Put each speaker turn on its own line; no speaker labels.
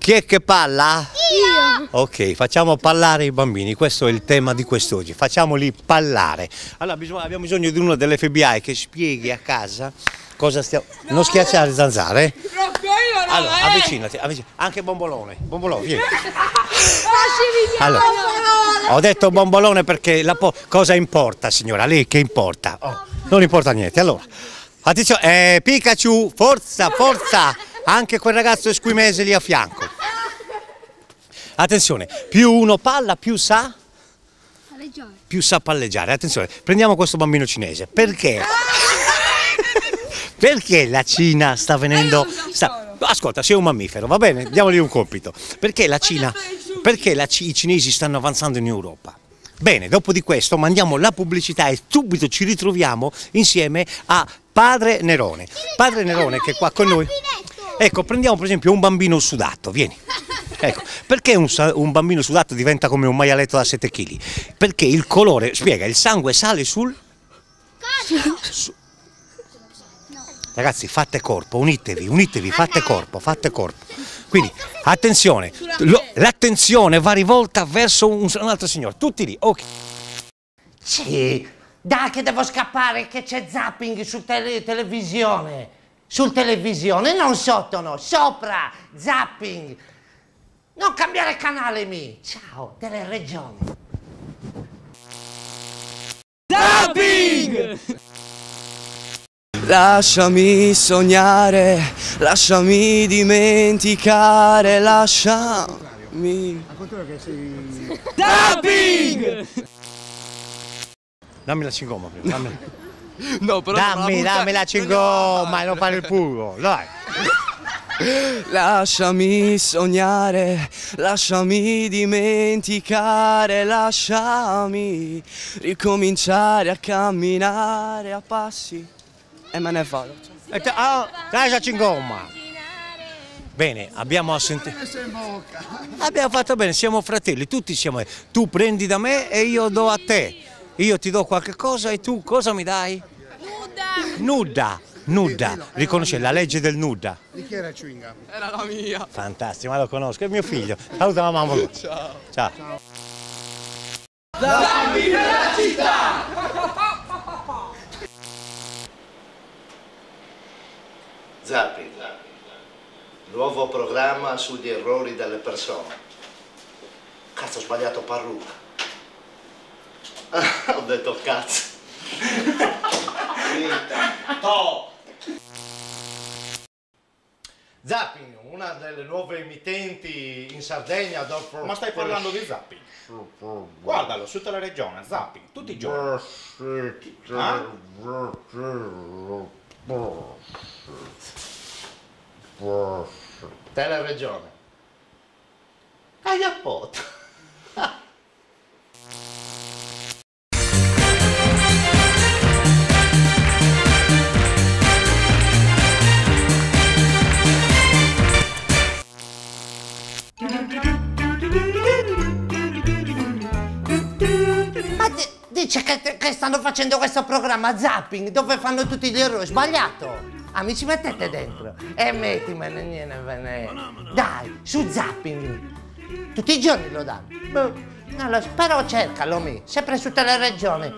Chi è che parla?
Io!
Ok, facciamo parlare i bambini, questo è il tema di quest'oggi, facciamoli parlare. Allora abbiamo bisogno di uno dell'FBI che spieghi a casa cosa stiamo... Non schiacciare zanzare. Allora, avvicinati, anche Bombolone, Bombolone, vieni. Allora, ho detto Bombolone perché cosa importa, signora? Lei che importa? Oh, non importa niente. Allora, attenzione, Pikachu, forza, forza! Anche quel ragazzo esquimese lì a fianco. Attenzione, più uno palla, più sa palleggiare. Attenzione, prendiamo questo bambino cinese. Perché? Perché la Cina sta venendo... Ascolta, sei un mammifero, va bene? Diamogli un compito. Perché la Cina... Perché i cinesi stanno avanzando in Europa? Bene, dopo di questo mandiamo la pubblicità e subito ci ritroviamo insieme a Padre Nerone. Padre Nerone che è qua con noi. Ecco, prendiamo per esempio un bambino sudato, vieni. Ecco, perché un bambino sudato diventa come un maialetto da 7 kg? Perché il colore, spiega, il sangue sale sul... Ragazzi, fate corpo, unitevi, fate corpo. Quindi, attenzione, l'attenzione va rivolta verso un altro signore, tutti lì, ok.
Sì, dai che devo scappare, che c'è zapping su televisione. Sul televisione, non sotto, no, sopra, zapping. Non cambiare canale, mi. Ciao, teleregione.
Zapping! Lasciami sognare, lasciami dimenticare, lasciami... Zapping!
Dammi la cingomma prima, dammi.
No, però
Dammi la cingomma e non fare il puro, dai.
Lasciami sognare, lasciami dimenticare, lasciami ricominciare a camminare a passi. E me ne vado.
Dai la cingomma. Bene, abbiamo sentito. Abbiamo fatto bene, siamo fratelli, tutti siamo. Tu prendi da me e io do a te. Io ti do qualche cosa e tu cosa mi dai? Nuda. Riconosce la legge del nuda.
Di chi era il chewing gum?
Era la mia.
Fantastico, ma lo conosco, è mio figlio. Saluta la mamma. Ciao.
Zapping nella città!
Zapping, nuovo programma sugli errori delle persone. Cazzo, ho sbagliato parrucca. Ho detto cazzo. Zapping, una delle nuove emittenti in Sardegna dopo...
Ma stai parlando di zapping? Guardalo, su Teleregione, zapping, tutti i giorni.
Teleregione. Hai a poto.
Ma dice che stanno facendo questo programma zapping dove fanno tutti gli errori, sbagliato. Amici, mettete dentro e mettimene, niente. Dai, su zapping. Tutti i giorni lo danno. Non lo so, però cercalo, sempre su Teleregione.